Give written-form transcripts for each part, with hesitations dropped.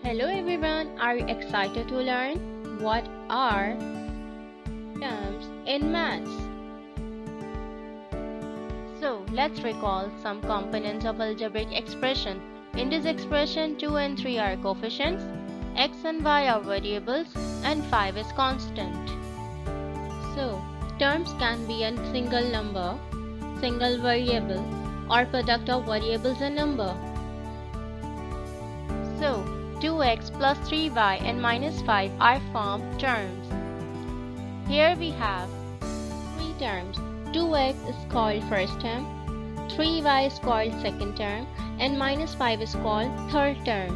Hello everyone, are you excited to learn what are terms in maths? So let's recall some components of algebraic expression. In this expression, 2 and 3 are coefficients, x and y are variables, and 5 is constant. So terms can be a single number, single variable, or product of variables and number. So 2x plus 3y and minus 5 are formed terms. Here we have three terms. 2x is called first term, 3y is called second term, and minus 5 is called third term.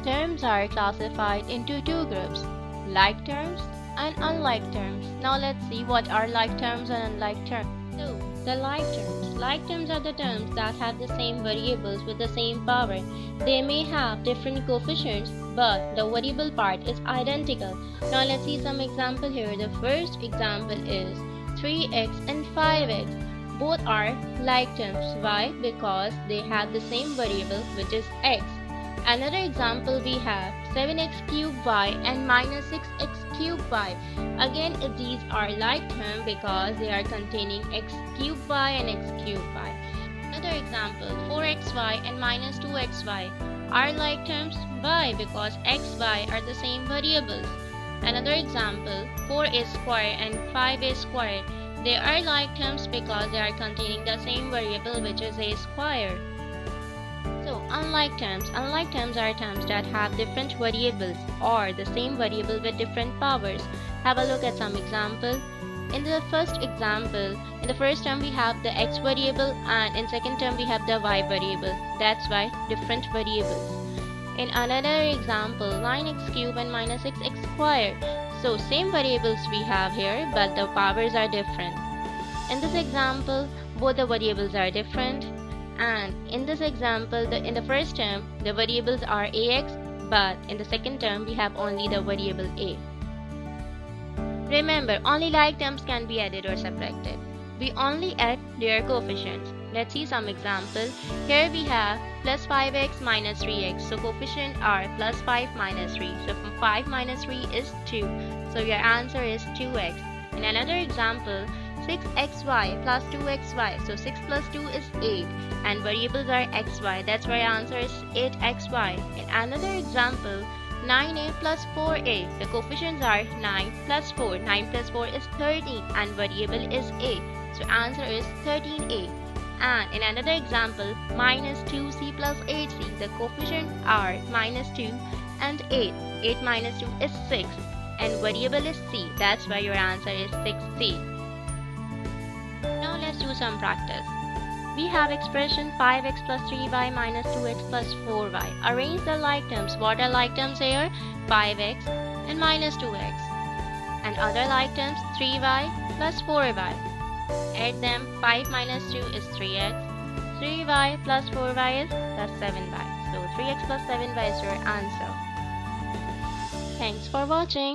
Terms are classified into two groups, like terms and unlike terms. Now let's see what are like terms and unlike terms. So, the like terms are the terms that have the same variables with the same power. They may have different coefficients, but the variable part is identical. Now let's see some example here. The first example is 3x and 5x. Both are like terms. Why? Because they have the same variable, which is x. Another example we have 7x cubed y and minus 6x cubed y. Again, these are like terms because they are containing x cubed y and x cubed y. Another example 4xy and minus 2xy are like terms. Why? Because xy are the same variables. Another example 4a squared and 5a squared. They are like terms because they are containing the same variable, which is a square. So, unlike terms are terms that have different variables or the same variable with different powers. Have a look at some example. In the first term we have the x variable, and in second term we have the y variable. That's why different variables. In another example, 9x cubed and minus 6x squared. So, same variables we have here, but the powers are different. In this example, both the variables are different. And in this example, in the first term, the variables are ax, but in the second term, we have only the variable a. Remember, only like terms can be added or subtracted. We only add their coefficients. Let's see some example. Here we have plus 5x minus 3x. So coefficients are plus 5 minus 3. So from 5 minus 3 is 2. So your answer is 2x. In another example, 6xy plus 2xy. So 6 plus 2 is 8. And variables are xy. That's why your answer is 8xy. In another example, 9a plus 4a. The coefficients are 9 plus 4. 9 plus 4 is 13 and variable is a. So answer is 13a. And in another example, minus 2c plus 8c. The coefficients are minus 2 and 8. 8 minus 2 is 6 and variable is c. That's why your answer is 6c. Now let's do some practice. We have expression 5x plus 3y minus 2x plus 4y. Arrange the like terms. What are like terms here? 5x and minus 2x. And other like terms 3y plus 4y. Add them. 5 minus 2 is 3x. 3y plus 4y is plus 7y. So 3x plus 7y is your answer. Thanks for watching.